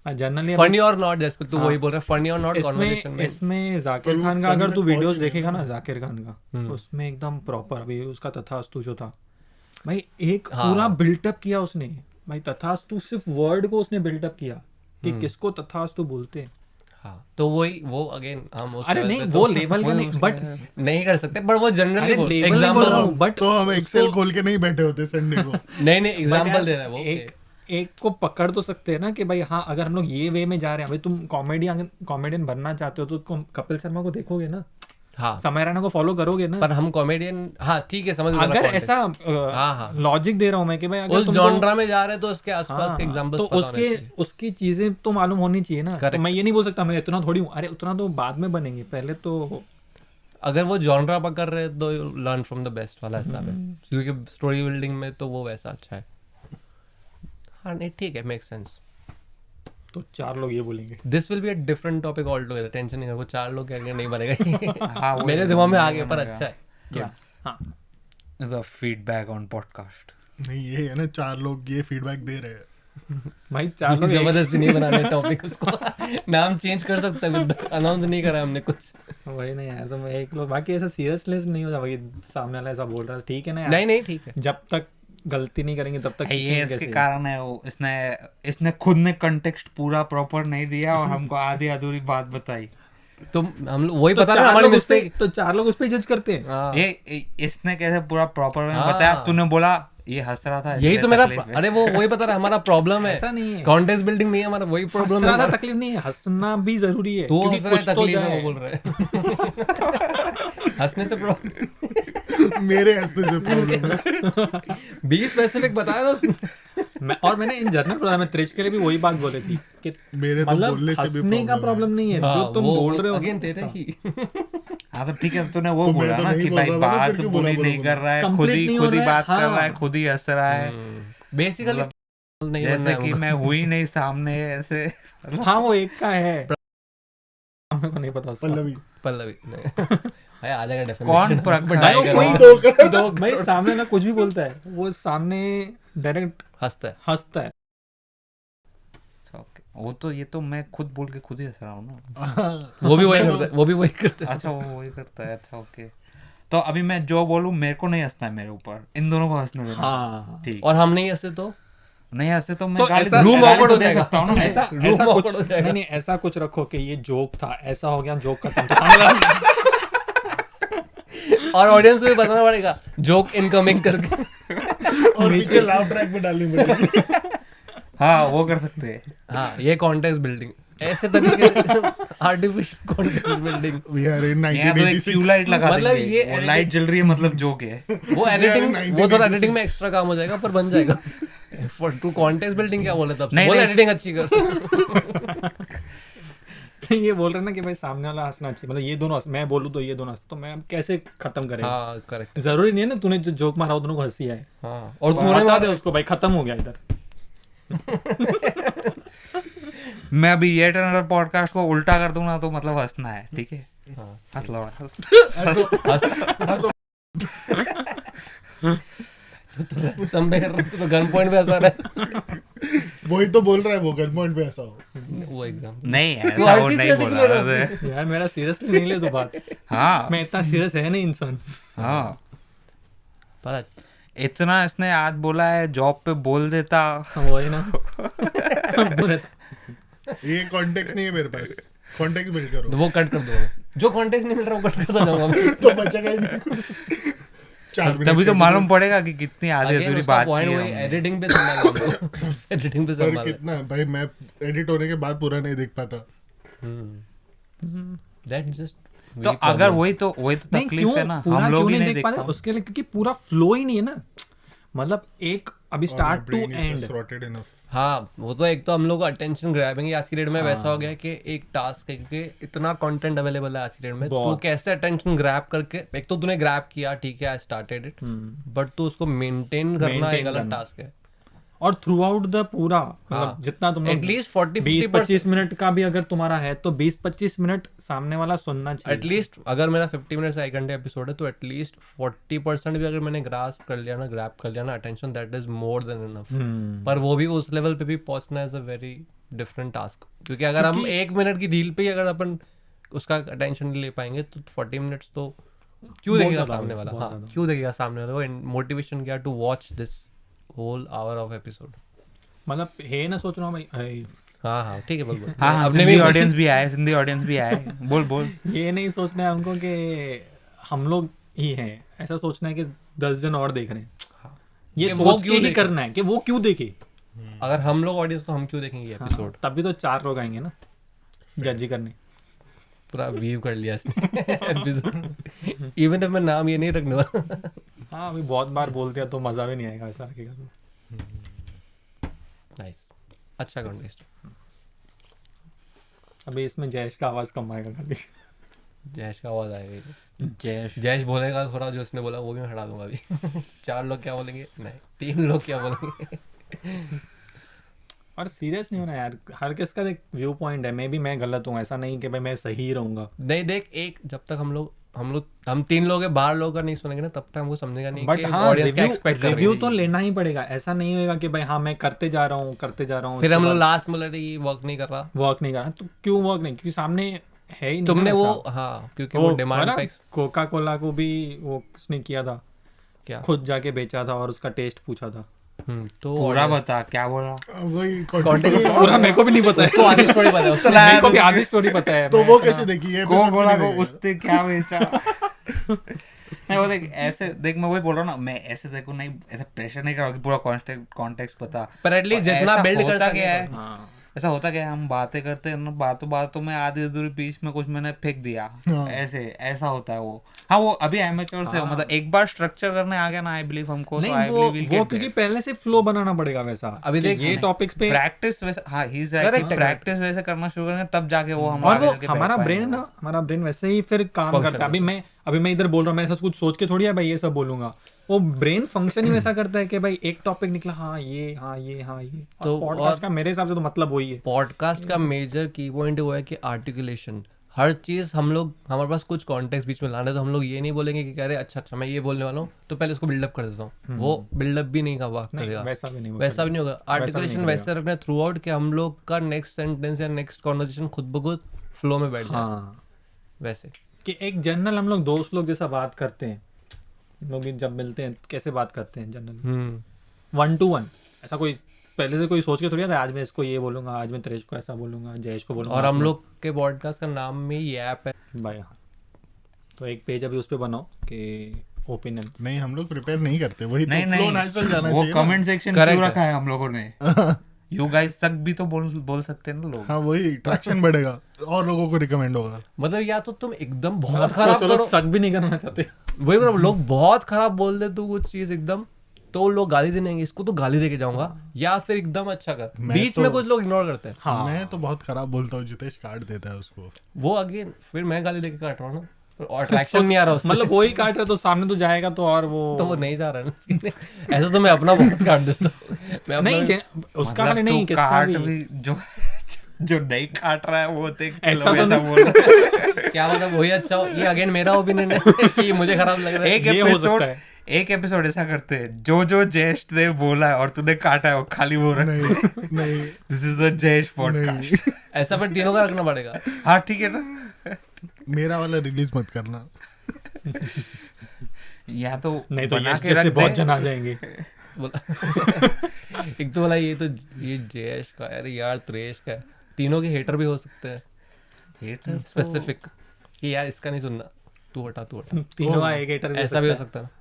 जनरली फनी और नॉट, जैसे तू वही बोल रहा है, फनी और नॉट कॉन्वर्सेशन में। इसमें जाकिर खान का अगर तू वीडियोस देखेगा ना, जाकिर खान का उसमें एकदम प्रॉपर, अभी उसका तथास्तु जो था भाई, एक पूरा बिल्टअप किया उसने भाई, तथास्तु सिर्फ वर्ड को उसने बिल्टअप किया कि किसको तथास्तु बोलते हैं। हाँ, तो वही वो अगेन हम उस अरे level नहीं पे वो तो लेवल का नहीं, बट नहीं कर सकते, बट वो जनरली अरे level एग्जांपल नहीं बोल रहा हूँ, बट तो हम एक्सेल खोल के नहीं बैठे होते संडे को। नहीं एग्जांपल दे रहा है वो। एक को पकड़ तो सकते हैं ना कि भाई हाँ, अगर हम लोग ये वे में जा रहे हैं, भाई तुम कॉमेडियन बनना चाहते हो तो तुम कपिल शर्मा को देखोगे ना, हाँ, समय रैना को फॉलो करोगे ना। पर हम कॉमेडियन, हाँ ठीक है समझ गया अगर context। ऐसा हाँ। लॉजिक दे रहा हूँ मैं कि भाई अगर उस तुमको- जॉनरा में जा रहे हैं तो उसके आसपास हाँ, के एग्जांपल्स तो पता होने चाहिए। उसकी चीजें तो मालूम होनी चाहिए ना। तो Correct। मैं ये नहीं बोल सकता मैं इतना थोड़ी हूँ, अरे उतना तो बाद में बनेंगे, पहले तो अगर वो जॉनरा पकड़ रहे हैं तो लर्न फ्रॉम द बेस्ट वाला हिसाब है, क्योंकि स्टोरी बिल्डिंग में तो वो वैसा अच्छा है। हाँ नहीं ठीक है, मेक सेंस। तो 4 लोग ये बोलेंगे। This will be a different topic all together, tension नहीं कर, वो 4 लोग क्या नहीं बनेगा। हाँ, वो मेरे दिमाग में आ गया, पर अच्छा है। क्या? हाँ द फीडबैक ऑन पॉडकास्ट। नहीं ये है ना, 4 लोग ये फीडबैक दे रहे हैं। भाई 4 लोग जबरदस्ती नहीं बनाने टॉपिक, उसको नाम चेंज कर सकता है, अनाउंस नहीं करा हमने कुछ। वही नहीं यार, तो मैं एक लोग बाकी ऐसा सीरियसनेस नहीं होता भाई, सामने वाला ऐसा बोल रहा है ठीक है ना यार, नहीं ठीक है। जब तक गलती नहीं करेंगे तब तक ये सीखेंगे इसके कैसे? कारण है, वो इसने खुद ने कंटेक्स्ट पूरा प्रॉपर नहीं दिया और हमको आधी अधूरी बात बताई। तो हम लोग वही तो पता ना 4 हमारी लोग उस पे, मिस्टेक। तो 4 लोग उस पे जज करते हैं। हाँ, इसने कैसे पूरा प्रॉपर में हाँ। बताया, तूने बोला ये हंस रहा था, यही इसलिए तो मेरा, तकलीफ है। अरे वो वही पता रहा हमारा प्रॉब्लम है, ऐसा नहीं है, कॉन्टेक्स्ट बिल्डिंग नहीं है हमारा, वही प्रॉब्लम हंसना है। था तकलीफ नहीं है, हंसना भी जरूरी है तो क्योंकि हंस रहा है, कुछ तो तकलीफ है, जाए। वो बोल रहा है। हंसने से प्रॉब्लम, मेरे हंसने से प्रॉब्लम है। 20 स्पेसिफिक बताया ना उसने। और मैंने इन जनरल बताया, मैं त्रिश के लिए भी वही बात बोली थी कि मेरे तो मतलब बोलने से भी हंसने का प्रॉब्लम नहीं है, जो तुम बोल रहे हो अगेन तेरे उसका। ही। हाँ तो ठीक है, तूने वो तो मैं बोला तो ना नहीं कि बोल भाई रहा था ना, बात फिर क्यों बुरी बोला नहीं कर रहा है, खुद Complete ही नहीं हो खुद ही रहा है, बात कर रहा है, हाँ। खुद ही हंस रहा है, बेसिकली नहीं बनना जैसे है कि हमको। मैं हुई नहीं सामने ऐसे। हाँ वो एक का है, मेरे को नहीं पता उसका। पल्लवी नहीं। भाई आ जाएगा कौन डेफिनेशन। प्रखर? भाई वो कोई दो भाई सामने ना कुछ भी बोलता है, वो सामने डायरेक्ट हंसता है। हंसता है। Okay, वो तो ये तो मैं खुद बोल के खुद ही हंस रहा हूँ ना। वो भी वही करता है, वो भी वही करता है। अच्छा वो वही करता है, अच्छा ओके। तो अभी मैं जो बोलूँ मेरे को नहीं हंसना है, मेरे ऊपर इन दोनों को हंसने देना। हाँ ठीक, और हम नहीं हंसे तो नहीं हंसे तो मैं तो गाली ऐसा- रूम गाली awkward तो हो दे जाएगा। सकता हूँ ना। ऐसा रूम ऐसा कुछ awkward हो जाएगा। नहीं, ऐसा कुछ रखो कि ये जोक था, ऐसा हो गया जोक खत्म, तो सामने वाला- और ऑडियंस को भी बताना पड़ेगा जोक इनकमिंग करके। और नीचे लाफ ट्रैक में डालनी पड़ेगी। हाँ वो कर सकते हैं। हाँ ये कॉन्टेक्स्ट बिल्डिंग, ऐसे तरीके artificial context building. We are in यहाँ तो एक ट्यूब 1986. लाइट लगा मतलब देंगे, ये वो editing- लाइट जल रही है मतलब जोक है। वो एडिटिंग, 1986 वो थोड़ा एडिटिंग में एक्स्ट्रा काम हो जाएगा, पर बन जाएगा। फॉर टू कॉन्टेक्स्ट बिल्डिंग क्या बोले तब से, नहीं, बोले नहीं। एडिटिंग अच्छी कर। ये बोल रहे ना कि भाई सामने वाला हंसना चाहिए, मतलब ये दोनों मैं बोलूँ तो ये दोनों हंस, तो मैं अब कैसे खत्म करें? हाँ करेक्ट। जरूरी नहीं है ना तूने जो जोक मारा हो दोनों को हंसी आए, हाँ और तो तूने बता मारा दे उसको भाई खत्म हो गया इधर। मैं अभी ये टर्नर पॉडकास्ट को उल्टा कर दूंगा तो मतलब हंसना है, ठीक है? हाँ, हंस लो हंस। हंस। संबे कर रहा है, तो गन पॉइंट पे हंसा रहा है। वही तो बोल रहा है वो गन पॉइंट पे ऐसा हो। वो एग्जाम नहीं तो ऐसा हर वो चीज़ नहीं से बोला निकले वैसे। यार मेरा सीरियस नहीं ले तो बात, हाँ मैं इतना सीरियस है नहीं इंसान। हाँ, पर इतना इसने आज बोला है, जॉब पे बोल देता। वही ना बोले ये कॉन्टेक्स्ट नहीं है मेरे पास, कॉन्टेक्स्ट बिल्ड करो। तो वो कट कर दूंगा, जो कॉन्टेक्स्ट नहीं मिल रहा वो कट करता जाऊंगा मैं। तो बचेगा ही नहीं कुछ। 4 मिनट तभी तो के मालूम पड़ेगा कि कितनी आधी Again, अधूरी उसका बात point की है वही हमने। एडिटिंग पे संभालना हमको। एडिटिंग पे पर संभालना। कितना भाई, मैं एडिट होने के बाद पूरा नहीं देख पाता। That's just तो अगर वही तो नहीं तकलीफ क्यों है ना, पूरा हम लोग क्यों ही नहीं नहीं देख देख पाते पाते। उसके लिए, क्योंकि पूरा फ्लो ही नहीं है ना। मतलब एक अभी start to brain is and just rotted enough. हाँ वो तो एक तो हम लोग को अटेंशन ग्रैबिंग आज की डेट में वैसा हो गया है कि एक टास्क है क्योंकि इतना कंटेंट अवेलेबल है आज की डेट में तू कैसे अटेंशन ग्रैब करके एक तो तूने ग्रैब किया ठीक है आई स्टार्टेड इट बट तू उसको मेंटेन करना एक अलग टास्क है और थ्रू आउट द पूरा मतलब जितना तुम एटलीस्ट 20-25 मिनट का भी अगर तुम्हारा है तो 20-25 मिनट सामने वाला सुनना चाहिए एटलीस्ट अगर मेरा 50 मिनट से 1 घंटे एपिसोड है तो एटलीस्ट 40% भी अगर मैंने ग्रास्प कर लिया ना ग्रैब कर लिया ना attention that is more than enough पर वो भी उस लेवल पे भी पहुंचना is a very different task क्योंकि अगर हम 1 मिनट की रील पे ही अगर अपन उसका अटेंशन नहीं ले पाएंगे तो 40 मिनट्स तो क्यों देखेगा सामने वाला हाँ क्यों देखेगा सामने वाला वो मोटिवेशन क्या to watch this whole hour of episode मतलब है ना सोच रहा हूँ भाई हाँ ठीक है बोल हाँ सिंधी ऑडियंस भी आए सिंधी ऑडियंस भी आए बोल ये नहीं सोचना है हमको कि हम लोग ही हैं ऐसा सोचना है कि 10 जन और देख रहे हैं ये सोच के ही करना है कि वो क्यों देखे अगर हम लोग ऑडियंस तो हम क्यों देखेंगे एपिसोड तभी तो 4 लोग आएंगे ना जज करने पूरा व्यू कर लिया इसने एपिसोड इवन if मैं नाम ये नहीं रखने वाला हाँ अभी बहुत बार बोल दिया तो मजा भी नहीं आएगा ऐसा रखेगा तो नाइस अच्छा कॉन्टेक्स्ट अभी इसमें जयेश का आवाज कम आएगा खाली जयेश का आवाज आएगा जयेश बोलेगा थोड़ा जो उसने बोला वो भी मैं हटा दूंगा अभी 4 लोग क्या बोलेंगे नहीं 3 लोग क्या बोलेंगे और सीरियस नहीं होना यार हर किस का एक व्यू पॉइंट है मैं भी मैं गलत हूँ ऐसा नहीं कि भाई मैं सही रहूंगा नहीं देख एक जब तक हम 3 लोग हैं बाहर लोग का नहीं सुनेंगे ना तब तक हमको समझेगा नहीं बट कि हाँ ऑडियंस क्या एक्सपेक्ट कर रही है रिव्यू तो लेना ही पड़ेगा ऐसा नहीं होगा कि भाई हाँ मैं करते जा रहा हूँ फिर हम लोग लास्ट में लड़े वर्क नहीं कर रहा वर्क नहीं कर रहा तो क्यों वर्क नहीं क्योंकि सामने है ही नहीं तुमने ना वो ऐसा। हाँ क्योंकि वो डिमांड पे कोका कोला को भी वो उसने किया था क्या खुद जाके बेचा था और उसका टेस्ट पूछा था तो पूरा बता क्या बोला वही पूरा मेरे को भी नहीं पता है तो आधी स्टोरी पता है उससे मेरे को भी आधी स्टोरी पता है तो वो कैसे देखी है को बोला को उसने क्या बेचा नहीं वो देख ऐसे देख मैं वही बोल रहा हूँ ना मैं ऐसे देखो नहीं ऐसा प्रेशर नहीं कर रहा कि पूरा कॉन्टेक्स्ट पता पर एटलीस्ट जितना बिल्ड कर सके गया है ऐसा होता क्या है हम बातें करते हैं ना बातों में आधी अधूरी बीच में कुछ मैंने फेंक दिया ऐसे ऐसा होता है वो हाँ वो अभी एमेच्योर से मतलब एक बार स्ट्रक्चर करने आ गया ना आई बिलीव हमको नहीं वो क्योंकि पहले से फ्लो बनाना पड़ेगा वैसा अभी देख ये टॉपिक्स पे प्रैक्टिस वैसे हाँ ही इज राइट प्रैक्टिस वैसे करना शुरू करेंगे तब जाके वो हम और वो हमारा ब्रेन वैसे ही फिर काम करता है अभी मैं इधर बोल रहा हूँ मैं ऐसा कुछ सोच के थोड़ी है भाई ये सब बोलूंगा वो ब्रेन फंक्शन ही वैसा करता है कि भाई एक टॉपिक निकला हाँ ये तो पॉडकास्ट का मेरे हिसाब से तो मतलब वही है पॉडकास्ट का मेजर की पॉइंट वो है कि आर्टिकुलेशन हर चीज हमारे पास कुछ कॉन्टेक्स्ट बीच में लाना है तो हम लोग ये नहीं बोलेंगे कि कह रहे अच्छा मैं ये बोलने वाला हूँ तो पहले उसको बिल्डअप कर देता हूँ वो बिल्डअप भी नहीं करेगा वैसा भी नहीं होगा आर्टिकुलेशन वैसे रखना है थ्रू आउट कि हम लोग का नेक्स्ट सेंटेंस या नेक्स्ट कॉन्वर्सेशन खुद ब खुद फ्लो में बैठ जाए वैसे कि एक जनरल हम लोग दोस्त लोग जैसा बात करते हैं लोग जब मिलते हैं कैसे बात करते हैं जनरली 1-to-1 ऐसा कोई पहले से कोई सोच के थोड़ी आता आज मैं इसको ये बोलूंगा आज मैं त्रेश को ऐसा बोलूंगा जयेश को बोलूंगा और हम लोग के पॉडकास्ट का नाम में ये ऐप है भाई तो एक पेज अभी उस पे बनाओ कि ओपिनियन नहीं हम लोग प्रिपेयर नहीं करते वही नहीं तो फ्लो नेचुरल जाना वो चाहिए कमेंट सेक्शन क्यों रखा है हम लोगों ने यू गाइस तक भी तो बोल सकते हैं ना लोग हाँ वही ट्रैक्शन बढ़ेगा और लोगों को रिकमेंड होगा मतलब या तो तुम एकदम बहुत खराब करो सक भी नहीं करना चाहते वही मतलब लोग बहुत खराब बोल दे तू कुछ चीज एकदम तो लोग गाली देंगे इसको तो गाली देके जाऊंगा या फिर एकदम अच्छा कर बीच में कुछ लोग इग्नोर करते हैं मैं तो बहुत खराब बोलता हूँ जितेश काट देता है उसको वो अगेन फिर मैं गाली देके काट रहा हूँ ना अट्रैक्शन नहीं आ रहा उससे मतलब वही काट रहा तो सामने तो जाएगा तो और वो नहीं जा रहा है ऐसा तो मैं अपना बहुत काट देता हूँ नहीं उसका हाल नहीं किसका भी जो नहीं काट रहा है वो देख ऐसा तो बोल क्या मतलब वही अच्छा हो ये अगेन मेरा ओपिनियन है कि मुझे खराब लग रहा है एक एपिसोड ऐसा करते हैं जो जयेश ने बोला है और तूने काटा है वो खाली वो रखते नहीं this is the Jayesh podcast ऐसा फिर तीनों का रखना पड़ेगा हाँ ठीक है ना मेरा वाला रिलीज मत करना या तो नहीं तो जैसे बहुत जन आ जाएंगे एक तो बोला ये जयेश का यार त्रेश का तीनों के हेटर भी हो सकते हैं हेटर स्पेसिफिक कि यार इसका नहीं सुनना तू हटा तीनों का एक हेटर ऐसा भी हो सकता है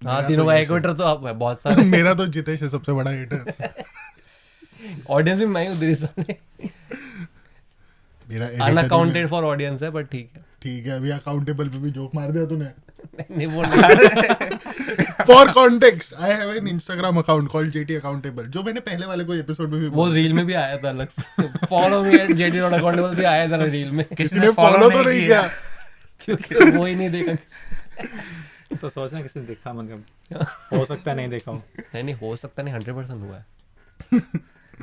हाँ तीनों का एक हेटर तो आप बहुत सारे मेरा तो जितेश है सबसे बड़ा हेटर ऑडियंस भी मैं हूँ सामने मेरा अनअकाउंटेड फॉर ऑडियंस है बट ठीक है अभी अकाउंटेबल पे भी जोक मार दिया तूने नहीं बोलना। For context I have an Instagram account called jetty accountable, जो मैंने पहले वाले कोई एपिसोड में भी वो रील में भी आया था अलग से, follow me at jetty not accountable भी आया था रील में, किसी ने फॉलो तो नहीं किया। क्योंकि वो ही नहीं देखा। तो सोचना किसने देखा, मतलब हो सकता है नहीं देखा हो। नहीं हो सकता नहीं, 100% हुआ है।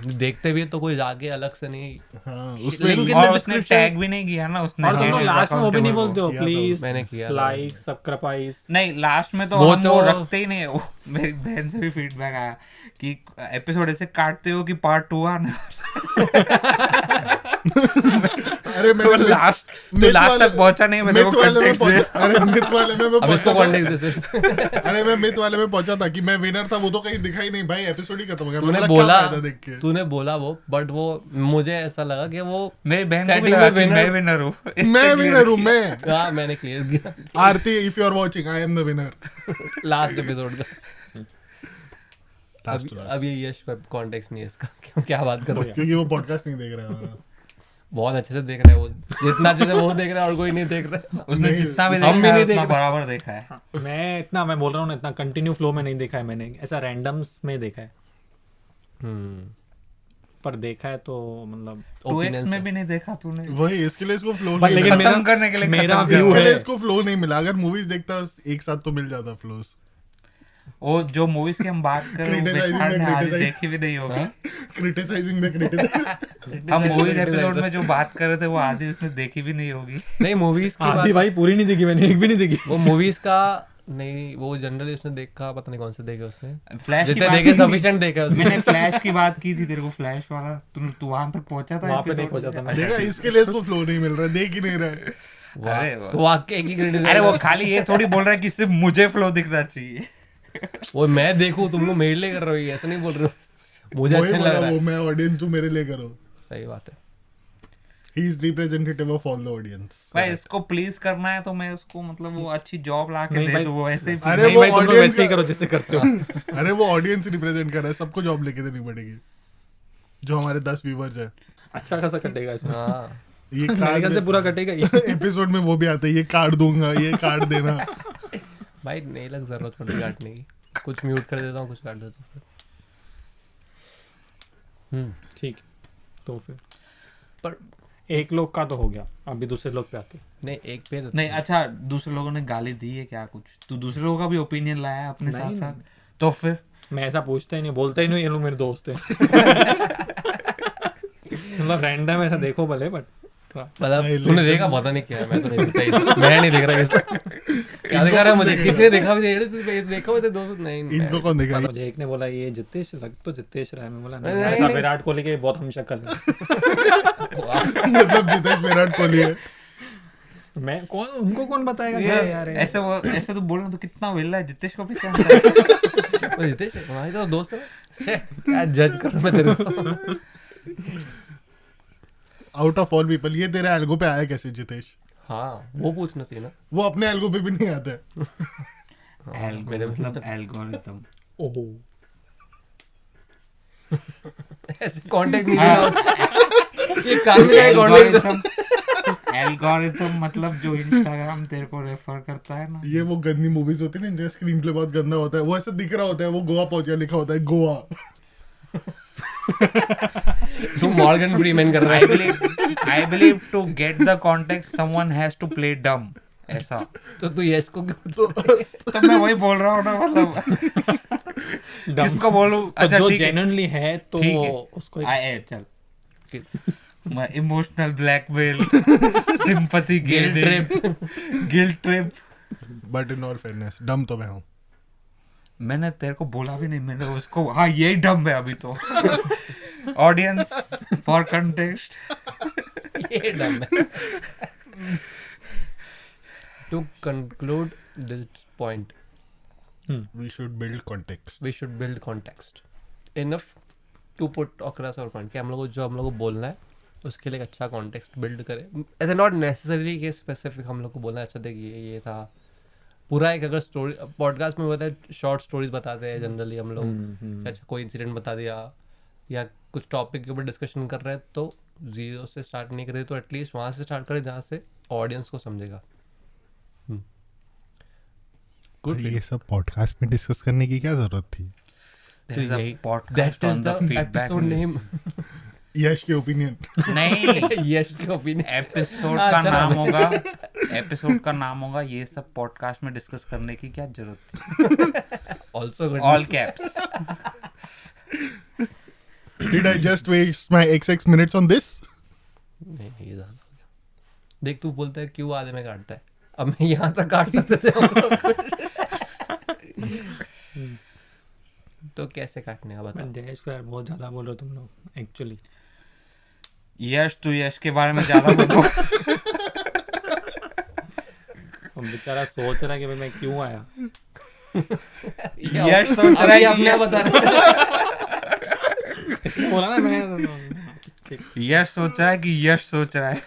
देखते भी तो कोई जाके अलग से नहीं। हाँ, लिंक इन और द उसने टैग भी नहीं किया ना उसने। और तुम लोग लास्ट में वो भी नहीं accountable बोलते हो, किया था, प्लीज मैंने किया था। Like subscribe. नहीं, लास्ट में तो वो हम वो तो- रखते ही नहीं है। वो मेरी बहन से भी फीडबैक आया कि एपिसोड ऐसे काटते हो कि पार्ट 2 आने अरे मैंने लास्ट तो लास्ट तक पहुंचा नहीं, मैं मिथ देखो वाले में context दे। पहुंचा, अरे मिथ वाले में मैं अब इसको पहुंचा था। कॉन्टेक्स्ट दे सिर्फ। अरे मैं मिथ वाले में पहुंचा था कि मैं विनर था, वो तो कहीं दिखा ही नहीं भाई, एपिसोड ही खत्म हो गया। तूने मतलब बोला, क्या फायदा देख के। तूने बोला वो, बट वो मुझे ऐसा लगा कि वो मेरी बहन को भी Setting लगा में कि मैं winner- विनर हूँ। मैं विनर हूँ मैं। हाँ मैंने क्लियर किया Aarti if you are watching I am the winner. Last episode का। लास्ट अब ये यश का कॉन्टेक्स्ट नहीं है इसका, क्यों क्या बात कर रहे हैं। क्योंकि वो पॉडकास्ट नहीं देख रहा है। बहुत अच्छे से देख रहा है वो, जितना अच्छे से वो देख रहा है और कोई नहीं देख रहा है। उसने जितना भी हम भी देखा नहीं है देख उतना रहे। बराबर देखा है। मैं बोल रहा हूँ ना, इतना कंटिन्यू फ्लो में नहीं देखा है मैंने, ऐसा रैंडम्स में देखा है। पर देखा है तो मतलब 2x में भी नहीं देखा तूने। वही इसके लिए इसको फ्लो पर नहीं लेकिन मिला। खत्म करने के लिए मेरा खत्म व्यू इसके लिए है। इसको फ्लो नहीं मिला। अगर मूवीज देखता एक साथ तो मिल जाता फ्लोस। वो जो मूवीज की हम बात कर रहे हैं वो Criticizing बेचारे ने में आधी criticize। देखी भी नहीं होगी। Criticising the criticise. हम मूवीज एपिसोड में जो बात कर रहे थे वो आधी उसने देखी भी नहीं होगी। नहीं मूवीज की आधी बात, भाई पूरी नहीं देखी मैंने, एक भी नहीं देखी। वो मूवीज का नहीं, वो जनरली उसने देखा, पता नहीं कौन से देखे उसने, फ्लैश की जितने बात देखे की थी। सफिशिएंट देखे उसने। मैंने फ्लैश की बात की थी तेरे को, फ्लैश वाला तू वहां तक पहुंचा था वहां पे नहीं episode पहुंचा था में? मैं। देखा, इसके लिए इसको फ्लो नहीं मिल रहा, देख ही नहीं रहा है। अरे वाकई की क्रिटिसिज्म। अरे वो खाली ये थोड़ी बोल रहा है कि सिर्फ मुझे फ्लो दिखना चाहिए। वो मैं देखूं, तुम लोग मेरे लिए कर रहे हो, ये ऐसा नहीं बोल रहे हो। मुझे वही अच्छा नहीं बोला लग रहा वो, है। मैं ऑडियंस हूँ, मेरे लिए करो। सही बात है। He is representative of all the audience. भाई इसको प्लीज करना है तो मैं उसको मतलब वो अच्छी जॉब ला के नहीं दे भाई। दूं, वो ऐसे ही अरे नहीं वो भाई, तुम लोग audience वैसे ही का- करो जिससे करते हो। अरे वो ऑडियंस रिप्रेजेंट कर रहा है, सबको जॉब लेके देनी पड़ेगी। जो हमारे 10 व्यूवर्स है, अच्छा खासा कटेगा इसमें। हाँ ये मेरे ख्याल से कार्ड पूरा कटेगा ये। एपिसोड में वो भी आता है, ये कार्ड दूंगा, ये कार्ड देना। भाई नहीं लग जरूरत पड़ती काटने की, कुछ म्यूट कर देता हूँ, कुछ काट देता हूँ। ठीक, तो फिर पर एक लोग का तो हो गया, अभी दूसरे लोग पे आते। नहीं एक पे नहीं। अच्छा दूसरे लोगों ने गाली दी है क्या कुछ? तू दूसरे लोगों का भी ओपिनियन लाया है अपने साथ साथ, तो फिर मैं ऐसा पूछता ही नहीं, बोलता ही नहीं, ये लोग मेरे दोस्त हैं। मतलब रैंडम ऐसा देखो भले, बट मतलब तूने देखा पता नहीं क्या है, मैं तो नहीं देखता ही, मैं नहीं देख रहा किसी क्या दिखा रहा है मुझे, किसी ने देखा भी नहीं, तू देखा हुआ दोस्त नहीं। इनको कौन देखा? मुझे एक ने बोला ये जितेश लग तो जितेश रहा है, मैं बोला नहीं नहीं, ऐसा नहीं। विराट कोहली के बहुत हम शक्ल है। मतलब जितेश विराट कोहली है। मैं कौन, उनको कौन बताएगा क्या यार ये ऐसे तो बोलना तो कितना वेला है, जितेश को पहचान रहा है। वो जितेश हमारी तो दोस्त है। क्या जज कर रहा मैं तेरे को। आउट ऑफ ऑल पीपल ये तेरे एल्गो पे आया कैसे जितेश? हाँ वो पूछना चाहिए ना। वो अपने एल्गो पे भी नहीं आता है। मेरे मतलब एल्गोरिथम। ओहो, ऐसे कांटेक्ट नहीं देना। ये काम नहीं है कांटेक्ट। एल्गोरिथम मतलब जो इंस्टाग्राम तेरे को रेफर करता है ना। ये वो गंदी मूवीज होती है ना, जिनका स्क्रीन प्ले बहुत गंदा होता है, वो ऐसे दिख रहा होता है, वो गोवा पहुंच गया लिखा होता है गोवा। तू मॉर्गन फ्रीमैन कर रहा है। I believe to get the context someone has to play dumb, ऐसा। तो तू यश को क्यों? तो मैं वही बोल रहा हूँ ना, मतलब किसको बोलूं? तो अच्छा जो ठीक है, जेन्युइनली है तो ठीक है। उसको चल emotional blackmail, sympathy getting, guilt trip. But in all fairness डम तो मैं हूँ। मैंने तेरे को बोला भी नहीं, मैंने उसको हाँ यही डम है अभी तो। ऑडियंस फॉर कंटेक्स्ट, ये डम है। To conclude this point, We should build context. we should build context enough to put across our point कि हम लोग को जो हम लोग को बोलना है उसके लिए एक अच्छा कॉन्टेक्स्ट बिल्ड करें। ऐसे नॉट नेसेसरी कि स्पेसिफिक हम लोग को बोलना है, अच्छा देखिए ये था पूरा एक, अगर स्टोरी पॉडकास्ट में होता है शॉर्ट स्टोरीज बताते हैं जनरली हम लोग, अच्छा कोई इंसिडेंट बता दिया या कुछ टॉपिक के ऊपर डिस्कशन कर रहे हैं, तो जीरो से स्टार्ट नहीं करें तो एटलीस्ट वहाँ से स्टार्ट करें जहाँ से ऑडियंस को समझेगा। गुड ये सब पॉडकास्ट में डिस्कस करने की क्या जरूरत थी? There is a that podcast is on the the feedback episode list. Name. Yash के ओपिनियन. नहीं, यश की ओपिनियन. एपिसोड हाँ, का चलो नाम भाई. होगा, एपिसोड का नाम होगा ये सब पॉडकास्ट में डिस्कस करने की क्या जरूरत थी. Also good. All caps. Did I just waste my XX minutes on this? नहीं ये ज्यादा हो गया. देख तू बोलता है क्यों आधे में काटता है. अब मैं यहाँ तक काट सकते थे हम लोग. तो कैसे काटने का बता. मैं जयेश को यार बहुत ज्यादा बोल रहे हो तुम लोग एक्चुअली. यश तू यश के बारे में ज्यादा बोलो. बेचारा सोच रहा है कि भाई मैं क्यों आया. यश सोच रहा है कि अपने बता इसलिए बोला ना मैं. यश सोच रहा है कि यश सोच रहा है.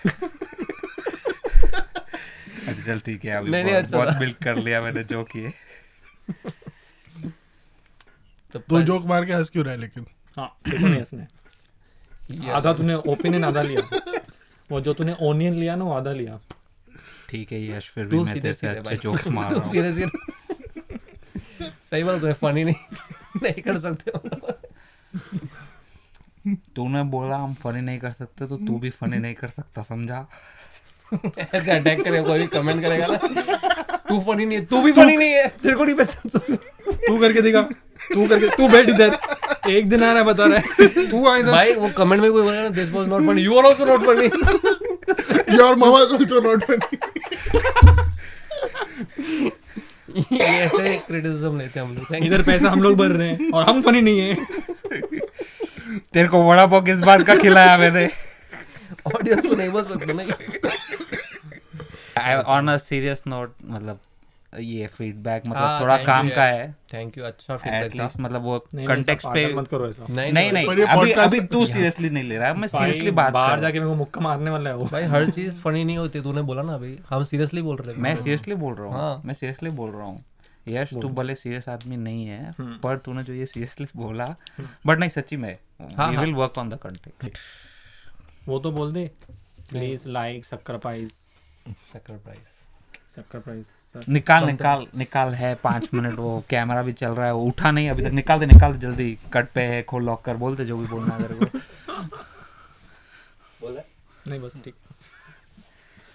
अच्छा चल ठीक है, अभी नहीं, अच्छा बहुत था. बिल्ड कर लिया मैंने जो किए. तो जोक मार के हंस क्यों रहा है लेकिन? हाँ देखो नहीं इसने आधा तूने ओपिनियन आधा लिया. वो जो तूने ओनियन लिया ना वो आधा लिया. ठीक है यश, फिर भी तू मैं सीधे तेरे से सीधे अच्छे भाई. जोक्स मार तू रहा हूँ. सीधे सीधे. सही बात है, फनी नहीं कर सकते हो. तूने बोला हम फनी नहीं कर सकते तो तू भी फनी नहीं कर सकता, समझा? ऐसे अटैक करेगा कोई भी, कमेंट करेगा ना तू फनी नहीं है, तू भी फनी नहीं है, तेरे को नहीं पहचान. तू करके दिखा. तू बैठ इधर. एक दिन आ रहा है बता रहा है. तू आ इधर. भाई वो कमेंट में कोई बोलेगा ना this was not funny, you are also not funny. Your mama is also not funny. ये ऐसे क्रिटिसिज्म लेते हैं हम लोग. इधर पैसा हम लोग भर रहे हैं और हम फनी नहीं है. तेरे को वड़ा पाव किस बात का खिलाया मैंने? ऑडियंस को नहीं बोल सकते ना. ऑन अ सीरियस नोट, मतलब ये फीडबैक मतलब हाँ, थोड़ा thank काम you, का यश. है. थैंक यू, अच्छा फीडबैक. एटलीस्ट मतलब वो नहीं, कंटेक्स्ट पे. मत करो ऐसा. नहीं पर ये नहीं, अभी podcast अभी तू सीरियसली नहीं ले रहा, मैं सीरियसली बात कर बाहर रहा जाके मेरे को मुक्का मारने वाला है वो. भाई हर चीज फनी नहीं होती, तूने बोला ना अभी, हम सीरियसली बोल रहे हूँ. थे. मैं सीरियसली बोल रहा हूँ. हाँ. मैं सीरियसली बोल रहा हूँ. यश तू भले सीरियस आदमी नहीं है, पर तूने जो ये सीरियसली बोला, बट नहीं सच्ची में we will work on the content. वो तो बोल दे प्लीज लाइक सैक्रिफाइस. निकाल है 5 मिनट. वो कैमरा भी चल रहा है, वो उठा नहीं अभी तक. निकाल दे जल्दी. कट पे है, खोल लॉक कर, बोलते जो भी बोलना है तेरे को. नहीं बस ठीक.